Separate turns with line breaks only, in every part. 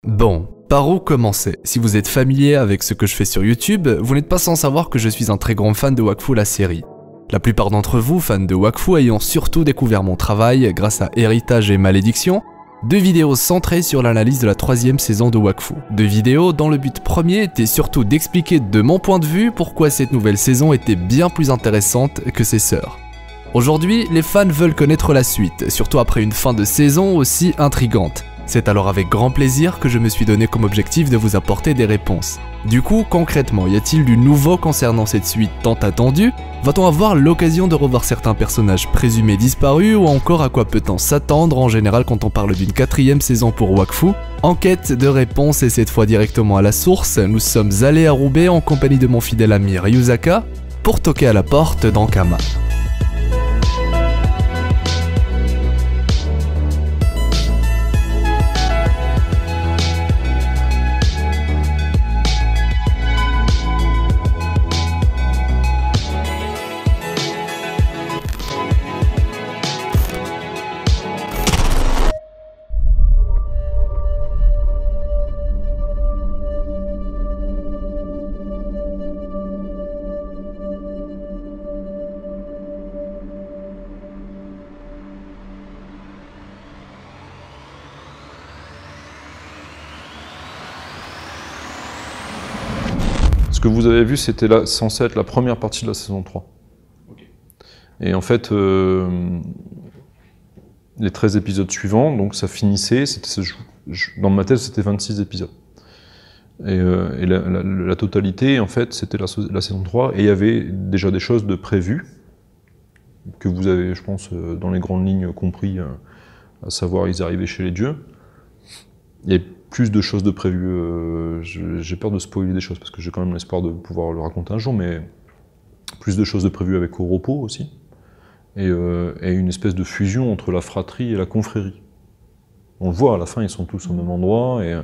Bon, par où commencer? Si vous êtes familier avec ce que je fais sur YouTube, vous n'êtes pas sans savoir que je suis un très grand fan de Wakfu la série. La plupart d'entre vous, fans de Wakfu, ayant surtout découvert mon travail grâce à Héritage et Malédiction, deux vidéos centrées sur l'analyse de la 3e saison de Wakfu. Deux vidéos dont le but premier était surtout d'expliquer de mon point de vue pourquoi cette nouvelle saison était bien plus intéressante que ses sœurs. Aujourd'hui, les fans veulent connaître la suite, surtout après une fin de saison aussi intrigante. C'est alors avec grand plaisir que je me suis donné comme objectif de vous apporter des réponses. Du coup, concrètement, y a-t-il du nouveau concernant cette suite tant attendue? Va-t-on avoir l'occasion de revoir certains personnages présumés disparus, ou encore à quoi peut-on s'attendre en général quand on parle d'une 4e saison pour Wakfu? En quête de réponses et cette fois directement à la source, nous sommes allés à Roubaix en compagnie de mon fidèle ami Ryuzaka pour toquer à la porte d'Ankama.
Ce que vous avez vu, c'était censé être la première partie de la saison 3. Okay. Et en fait, les 13 épisodes suivants, donc ça finissait, dans ma tête, c'était 26 épisodes. Et la totalité, en fait, c'était la saison 3, et il y avait déjà des choses de prévues, que vous avez, je pense, dans les grandes lignes compris, à savoir, ils arrivaient chez les dieux. Et plus de choses de prévues, j'ai peur de spoiler des choses, parce que j'ai quand même l'espoir de pouvoir le raconter un jour, mais plus de choses de prévues avec Oropo aussi, et une espèce de fusion entre la fratrie et la confrérie. On le voit, à la fin, ils sont tous au même endroit, et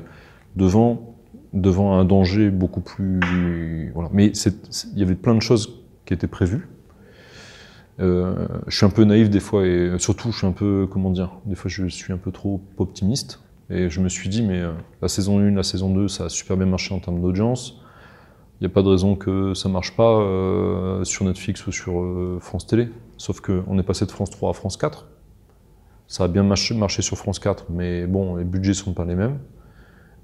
devant un danger beaucoup plus... Voilà. Mais il y avait plein de choses qui étaient prévues. Je suis un peu naïf des fois, et surtout, je suis un peu, comment dire, des fois je suis un peu trop optimiste. Et je me suis dit, mais la saison 1, la saison 2, ça a super bien marché en termes d'audience. Il n'y a pas de raison que ça ne marche pas sur Netflix ou sur France Télé. Sauf qu'on est passé de France 3 à France 4. Ça a bien marché sur France 4, mais bon, les budgets ne sont pas les mêmes.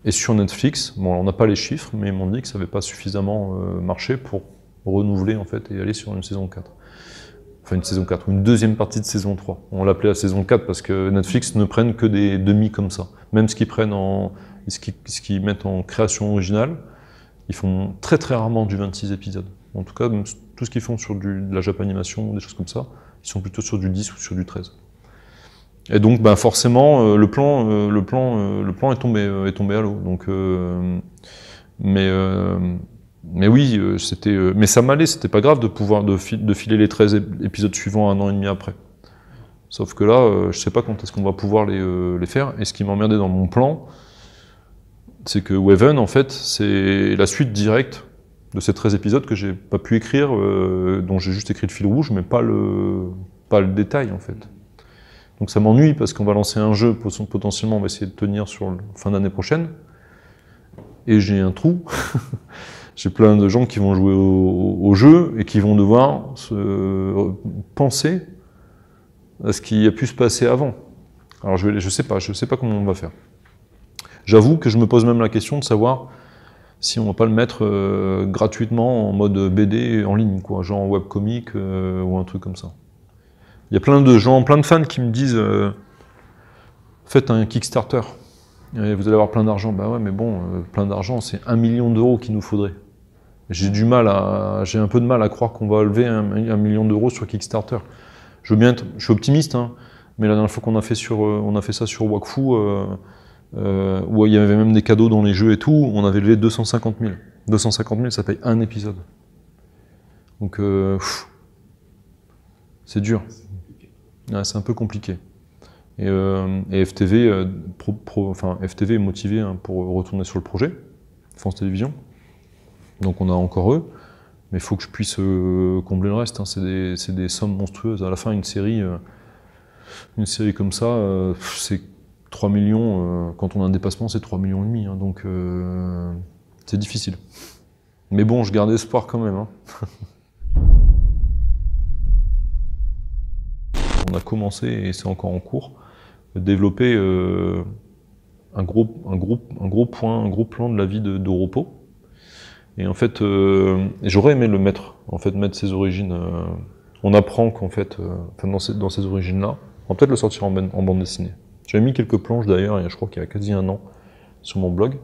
Et sur Netflix, bon, on n'a pas les chiffres, mais ils m'ont dit que ça n'avait pas suffisamment marché pour renouveler en fait, et aller sur une saison 4. Enfin une saison 4, ou une deuxième partie de saison 3. On l'appelait la saison 4 parce que Netflix ne prennent que des demi comme ça. Même ce qu'ils prennent ce qu'ils mettent en création originale, ils font très très rarement du 26 épisodes. En tout cas, tout ce qu'ils font sur de la Japanimation, des choses comme ça, ils sont plutôt sur du 10 ou sur du 13. Et donc ben, forcément, le plan est tombé à l'eau. Donc, mais oui, mais ça m'allait, c'était pas grave de filer les 13 épisodes suivants 1 an et demi après. Sauf que là, je sais pas quand est-ce qu'on va pouvoir les faire, et ce qui m'emmerdait dans mon plan, c'est que Waven, en fait, c'est la suite directe de ces 13 épisodes que j'ai pas pu écrire, dont j'ai juste écrit le fil rouge, mais pas le détail, en fait. Donc ça m'ennuie, parce qu'on va lancer un jeu, potentiellement on va essayer de tenir sur la fin d'année prochaine, et j'ai un trou. J'ai plein de gens qui vont jouer au jeu et qui vont devoir penser à ce qui a pu se passer avant. Alors je sais pas comment on va faire. J'avoue que je me pose même la question de savoir si on va pas le mettre gratuitement en mode BD en ligne, quoi, genre webcomic ou un truc comme ça. Il y a plein de gens, plein de fans qui me disent faites un Kickstarter. Et vous allez avoir plein d'argent. Bah ouais, mais bon, plein d'argent, c'est 1 million d'euros qu'il nous faudrait. J'ai un peu de mal à croire qu'on va lever 1 million d'euros sur Kickstarter. Je suis optimiste, hein, mais la dernière fois qu'on a fait ça sur Wakfu, où il y avait même des cadeaux dans les jeux et tout, on avait levé 250 000. 250 000, ça paye un épisode. Donc, c'est dur. Ouais, c'est un peu compliqué. Et FTV, FTV est motivé hein, pour retourner sur le projet, France Télévisions. Donc on a encore eux, mais il faut que je puisse combler le reste. Hein. C'est des sommes monstrueuses. À la fin, une série comme ça, c'est 3 millions, quand on a un dépassement, c'est 3,5 millions, hein, donc c'est difficile. Mais bon, je garde espoir quand même. Hein. On a commencé, et c'est encore en cours, de développer un gros plan de la vie d'Europo. Et en fait, j'aurais aimé le mettre, mettre ses origines. On apprend qu'en fait, dans ces origines-là, on va peut-être le sortir en bande dessinée. J'avais mis quelques planches d'ailleurs, je crois qu'il y a quasi un an, sur mon blog,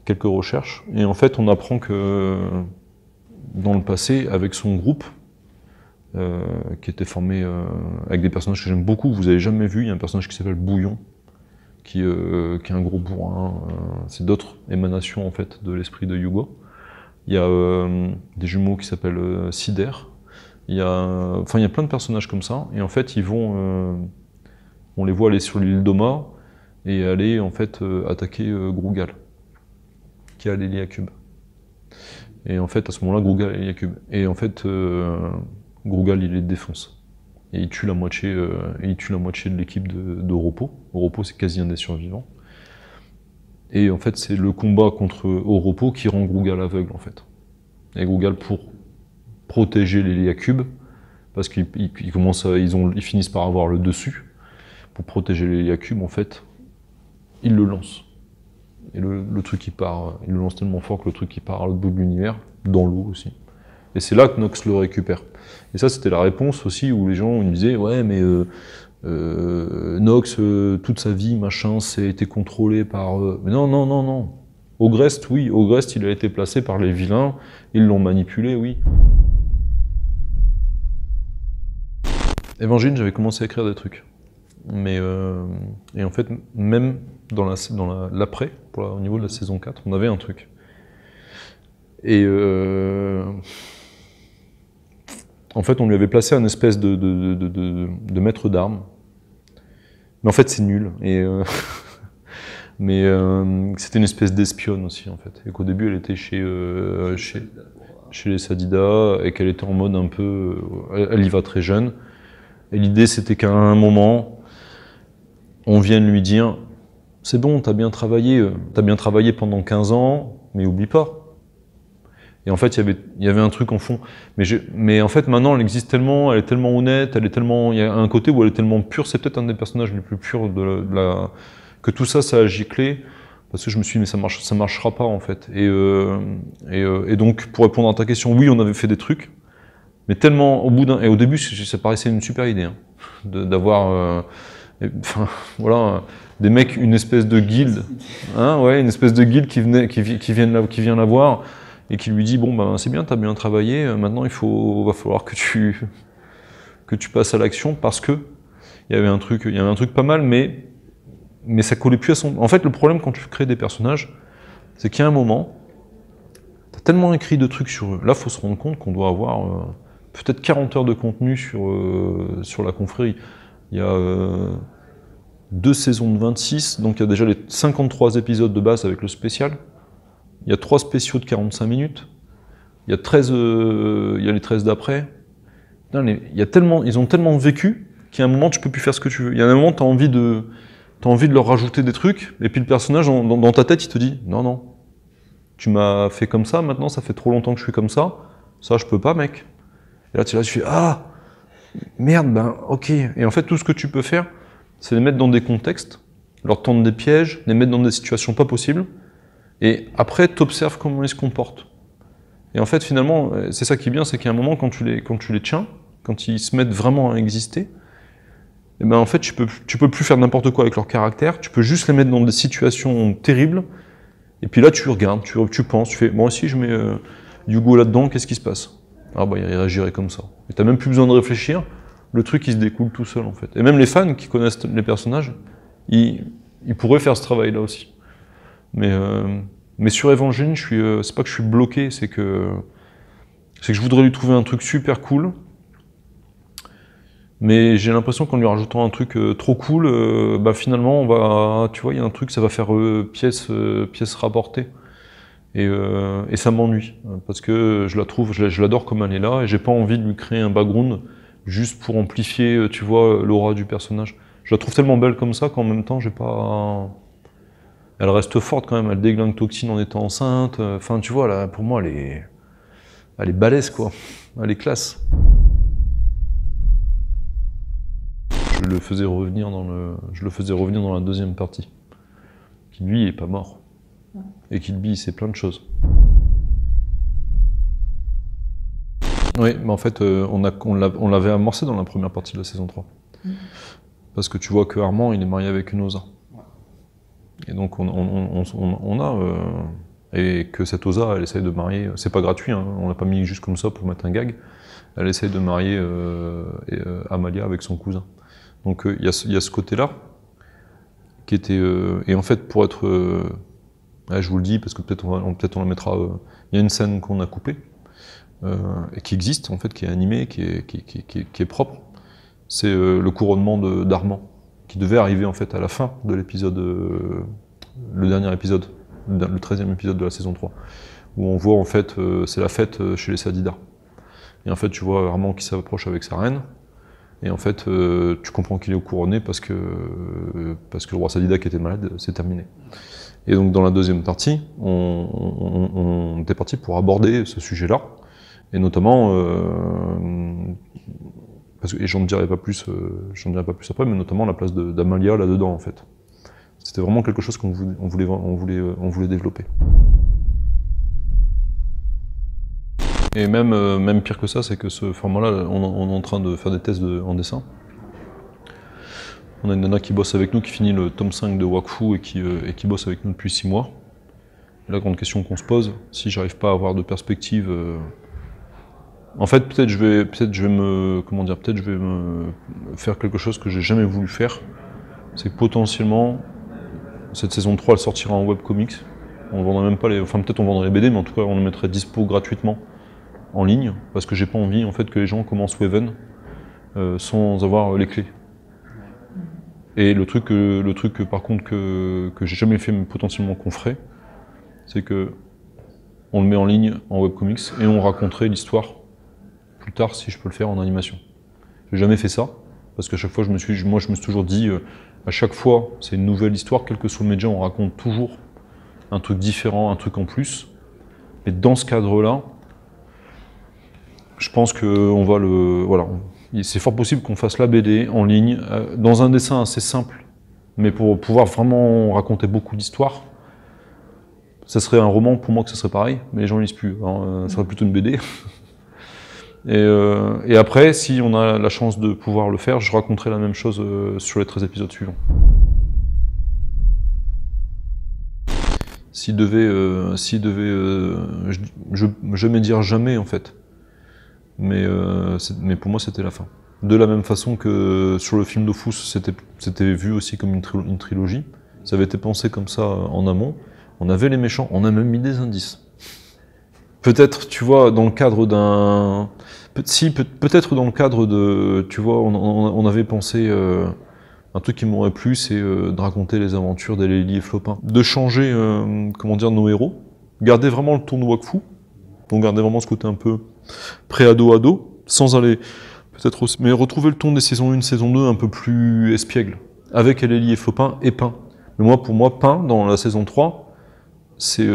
quelques recherches. Et en fait, on apprend que dans le passé, avec son groupe, qui était formé avec des personnages que j'aime beaucoup, vous avez jamais vu, il y a un personnage qui s'appelle Bouillon, qui est un gros bourrin, c'est d'autres émanations en fait de l'esprit de Hugo. Il y a des jumeaux qui s'appellent Sider, il y a plein de personnages comme ça, et en fait ils vont, on les voit aller sur l'île d'Oma, et aller en fait attaquer Grougal, qui a l'Héliacube. Et en fait à ce moment-là, Grougal a l'Héliacube. Et en fait, Grougal il les défonce. Et il tue la moitié de l'équipe d'Europo. Europo c'est quasi un des survivants. Et en fait c'est le combat contre Europo qui rend Grougal aveugle en fait. Et Grougal, pour protéger l'Héliacube, parce qu'ils finissent par avoir le dessus, pour protéger l'Héliacube en fait, il le lance. Et le truc il part, il le lance tellement fort que le truc il part à l'autre bout de l'univers, dans l'eau aussi. Et c'est là que Nox le récupère. Et ça, c'était la réponse aussi où les gens ils disaient « Ouais, mais Nox, toute sa vie, machin, c'est été contrôlé par... Mais non, non, non, non. Ogrest, oui. Ogrest, il a été placé par les vilains. Ils l'ont manipulé, oui. » Évangile, j'avais commencé à écrire des trucs. Mais et en fait, même dans l'après, au niveau de la saison 4, on avait un truc. Et en fait, on lui avait placé un espèce de maître d'armes. Mais en fait, c'est nul. Et mais c'était une espèce d'espionne aussi, en fait. Et qu'au début, elle était chez les Sadida, et qu'elle était en mode un peu... Elle y va très jeune. Et l'idée, c'était qu'à un moment, on vienne lui dire « C'est bon, t'as bien travaillé pendant 15 ans, mais oublie pas. » Et en fait, il y avait un truc en fond. Mais en fait, maintenant, elle existe tellement, elle est tellement honnête, il y a un côté où elle est tellement pure, c'est peut-être un des personnages les plus purs que tout ça a giclé, parce que je me suis dit, mais ça marchera pas, en fait. Et donc, pour répondre à ta question, oui, on avait fait des trucs, mais tellement, et au début, ça paraissait une super idée, hein, d'avoir, voilà, des mecs, une espèce de guilde, hein, ouais, une espèce de guilde qui vient la voir, et qui lui dit « Bon, ben c'est bien, t'as bien travaillé, maintenant va falloir que tu passes à l'action, parce que il y avait un truc pas mal, mais ça collait plus à son... » En fait, le problème quand tu crées des personnages, c'est qu'il y a un moment, t'as tellement écrit de trucs sur eux. Là, il faut se rendre compte qu'on doit avoir peut-être 40 heures de contenu sur la confrérie. Il y a 2 saisons de 26, donc il y a déjà les 53 épisodes de base avec le spécial. Il y a 3 spéciaux de 45 minutes, il y a les 13 d'après. Ils ont tellement vécu qu'à un moment tu peux plus faire ce que tu veux. Il y a un moment t'as envie de leur rajouter des trucs, et puis le personnage dans ta tête il te dit « Non, non, tu m'as fait comme ça, maintenant ça fait trop longtemps que je suis comme ça je peux pas mec. » Et là tu fais « Ah, merde, ben ok. » Et en fait tout ce que tu peux faire, c'est les mettre dans des contextes, leur tendre des pièges, les mettre dans des situations pas possibles, et après, tu observes comment ils se comportent. Et en fait, finalement, c'est ça qui est bien, c'est qu'à un moment, quand tu les tiens, quand ils se mettent vraiment à exister, et ben en fait, tu peux plus faire n'importe quoi avec leur caractère, tu peux juste les mettre dans des situations terribles, et puis là, tu regardes, tu penses, tu fais, moi aussi, je mets Hugo là-dedans, qu'est-ce qui se passe? Ah bah, il réagirait comme ça. Et t'as même plus besoin de réfléchir, le truc, il se découle tout seul, en fait. Et même les fans qui connaissent les personnages, ils pourraient faire ce travail-là aussi. Mais sur Évangile, c'est pas que je suis bloqué, c'est que je voudrais lui trouver un truc super cool, mais j'ai l'impression qu'en lui rajoutant un truc trop cool, bah finalement, tu vois, il y a un truc, ça va faire pièce rapportée, et ça m'ennuie, parce que je l'adore comme elle est là, et j'ai pas envie de lui créer un background juste pour amplifier, tu vois, l'aura du personnage. Je la trouve tellement belle comme ça qu'en même temps, j'ai pas... Elle reste forte quand même, elle déglingue Toxine en étant enceinte. Enfin, tu vois, là, pour moi, elle est balèze, quoi. Elle est classe. Je le faisais revenir dans la deuxième partie. Qui, lui, est pas mort. Et Kill Bill, c'est plein de choses. Oui, mais en fait, on l'avait amorcé dans la première partie de la saison 3. Parce que tu vois que Armand, il est marié avec une Osa. Et donc et que cette Osa, elle essaye de marier, c'est pas gratuit, hein, on l'a pas mis juste comme ça pour mettre un gag, elle essaye de marier Amalia avec son cousin. Donc il y a ce côté-là, qui était... et en fait, pour être... je vous le dis, parce que peut-être on la mettra... Il y a une scène qu'on a coupée, et qui existe, en fait, qui est animée, qui est propre. C'est le couronnement d'Armand, qui devait arriver en fait à la fin de l'épisode, le dernier épisode, le 13e épisode de la saison 3, où on voit en fait, c'est la fête chez les Sadida. Et en fait, tu vois Armand qui s'approche avec sa reine, et en fait, tu comprends qu'il est couronné parce que le roi Sadida qui était malade, c'est terminé. Et donc dans la deuxième partie, on était parti pour aborder ce sujet-là, et notamment, et j'en dirai pas plus après, mais notamment la place d'Amalia là-dedans en fait. C'était vraiment quelque chose qu'on voulait développer. Et même pire que ça, c'est que ce format-là, on est en train de faire des tests en dessin. On a une nana qui bosse avec nous, qui finit le tome 5 de Wakfu et qui bosse avec nous depuis 6 mois. Et la grande question qu'on se pose, si j'arrive pas à avoir de perspective... En fait, peut-être je vais me faire quelque chose que j'ai jamais voulu faire. C'est que potentiellement, cette saison 3, elle sortira en webcomics. On vendrait même pas peut-être on vendrait les BD, mais en tout cas, on les mettrait dispo gratuitement en ligne, parce que j'ai pas envie, en fait, que les gens commencent Waven sans avoir les clés. Et le truc par contre, que j'ai jamais fait, mais potentiellement qu'on ferait, c'est que on le met en ligne en webcomics et on raconterait l'histoire plus tard si je peux le faire en animation. J'ai jamais fait ça, parce qu'à chaque fois je me suis toujours dit, à chaque fois c'est une nouvelle histoire, quel que soit le média, on raconte toujours un truc différent, un truc en plus. Mais dans ce cadre-là, je pense que c'est fort possible qu'on fasse la BD en ligne, dans un dessin assez simple, mais pour pouvoir vraiment raconter beaucoup d'histoires. Ça serait un roman, pour moi que ça serait pareil, mais les gens ne lisent plus, alors, ça serait plutôt une BD. Et après, si on a la chance de pouvoir le faire, je raconterai la même chose sur les 13 épisodes suivants. Je jamais dire jamais en fait, mais pour moi c'était la fin. De la même façon que sur le film d'Ofus, c'était vu aussi comme une trilogie, ça avait été pensé comme ça en amont, on avait les méchants, on a même mis des indices. Peut-être, tu vois, dans le cadre d'un... peut-être dans le cadre de... Tu vois, on avait pensé... un truc qui m'aurait plu, c'est de raconter les aventures d'Eleli et Flopin. De changer, nos héros. Garder vraiment le ton de Wakfu. Donc garder vraiment ce côté un peu pré-ado-ado. Sans aller... peut-être aussi... Mais retrouver le ton des saisons 1, saison 2 un peu plus espiègle. Avec Eleli et Flopin et Pain. Mais pour moi, Pain, dans la saison 3, c'est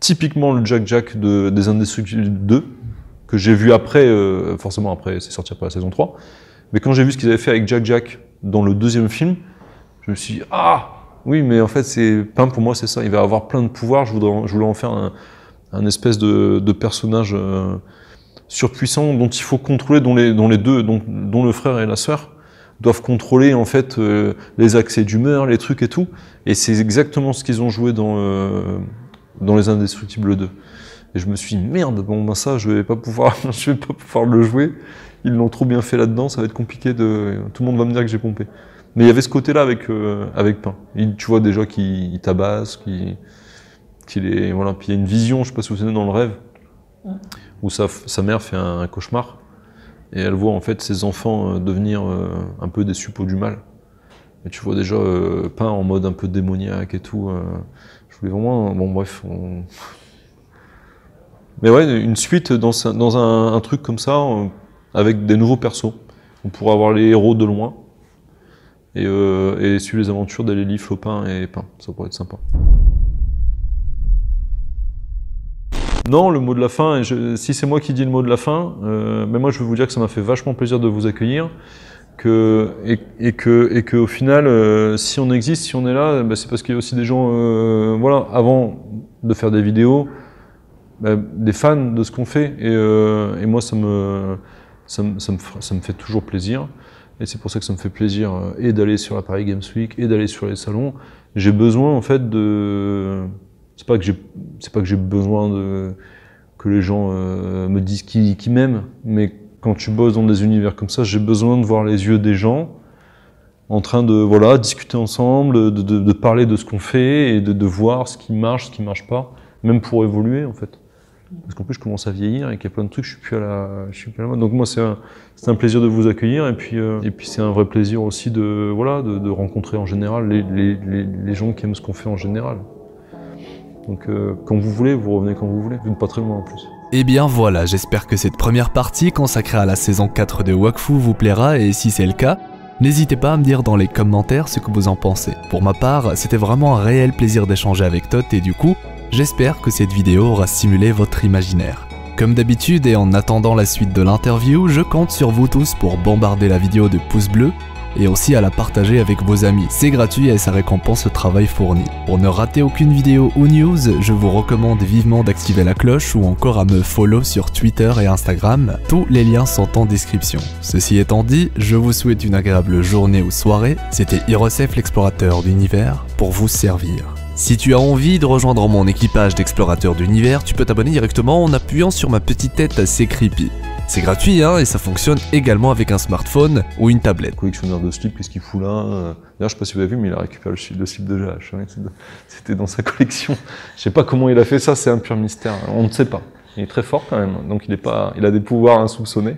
typiquement le Jack des Indestructibles 2, que j'ai vu après, forcément après, c'est sorti après la saison 3, mais quand j'ai vu ce qu'ils avaient fait avec Jack dans le deuxième film, je me suis dit, ah, oui, mais en fait, Pain, pour moi, c'est ça, il va avoir plein de pouvoirs, je voulais en faire un espèce de personnage surpuissant, dont il faut contrôler, dont le frère et la sœur doivent contrôler, en fait, les accès d'humeur, les trucs et tout, et c'est exactement ce qu'ils ont joué dans Les Indestructibles 2. Et je me suis dit, merde, ça, je vais pas pouvoir le jouer. Ils l'ont trop bien fait là-dedans, ça va être compliqué tout le monde va me dire que j'ai pompé. Mais il y avait ce côté-là avec Pain. Tu vois déjà qu'il tabasse, puis il y a une vision, je sais pas si vous savez, dans le rêve, où sa mère fait un cauchemar, et elle voit en fait ses enfants devenir un peu des suppôts du mal. Et tu vois déjà Pain en mode un peu démoniaque et tout. Je voulais vraiment... bref... Mais ouais, une suite dans un truc comme ça, avec des nouveaux persos. On pourra avoir les héros de loin. et suivre les aventures d'Alélie, Flopin et Pain. Ça pourrait être sympa. Non, le mot de la fin, si c'est moi qui dis le mot de la fin, mais moi je veux vous dire que ça m'a fait vachement plaisir de vous accueillir, et que au final, si on existe, si on est là, c'est parce qu'il y a aussi des gens, voilà, avant de faire des vidéos, des fans de ce qu'on fait, et moi ça me fait toujours plaisir, et c'est pour ça que ça me fait plaisir et d'aller sur la Paris Games Week et d'aller sur les salons. J'ai besoin en fait de... C'est pas que j'ai besoin que les gens me disent qu'ils m'aiment, mais quand tu bosses dans des univers comme ça, j'ai besoin de voir les yeux des gens en train de voilà, discuter ensemble, de parler de ce qu'on fait et de voir ce qui marche pas, même pour évoluer en fait. Parce qu'en plus je commence à vieillir et qu'il y a plein de trucs, je suis plus à la mode. Donc moi c'est un plaisir de vous accueillir, et puis c'est un vrai plaisir aussi de rencontrer en général les gens qui aiment ce qu'on fait en général. Donc quand vous voulez, vous revenez quand vous voulez, vous n'êtes pas très loin en plus.
Et bien voilà, j'espère que cette première partie consacrée à la saison 4 de Wakfu vous plaira, et si c'est le cas, n'hésitez pas à me dire dans les commentaires ce que vous en pensez. Pour ma part, c'était vraiment un réel plaisir d'échanger avec Tot, et du coup, j'espère que cette vidéo aura stimulé votre imaginaire. Comme d'habitude, et en attendant la suite de l'interview, je compte sur vous tous pour bombarder la vidéo de pouces bleus, et aussi à la partager avec vos amis. C'est gratuit et ça récompense le travail fourni. Pour ne rater aucune vidéo ou news, je vous recommande vivement d'activer la cloche ou encore à me follow sur Twitter et Instagram. Tous les liens sont en description. Ceci étant dit, je vous souhaite une agréable journée ou soirée. C'était Hirosef, l'explorateur d'univers, pour vous servir. Si tu as envie de rejoindre mon équipage d'explorateurs d'univers, tu peux t'abonner directement en appuyant sur ma petite tête assez creepy. C'est gratuit hein, et ça fonctionne également avec un smartphone ou une tablette.
Collectionneur de slip, qu'est-ce qu'il fout là? D'ailleurs, je sais pas si vous avez vu, mais il a récupéré le slip de GH. Hein, c'était dans sa collection. Je sais pas comment il a fait ça, c'est un pur mystère. On ne sait pas. Il est très fort quand même, donc il a des pouvoirs insoupçonnés.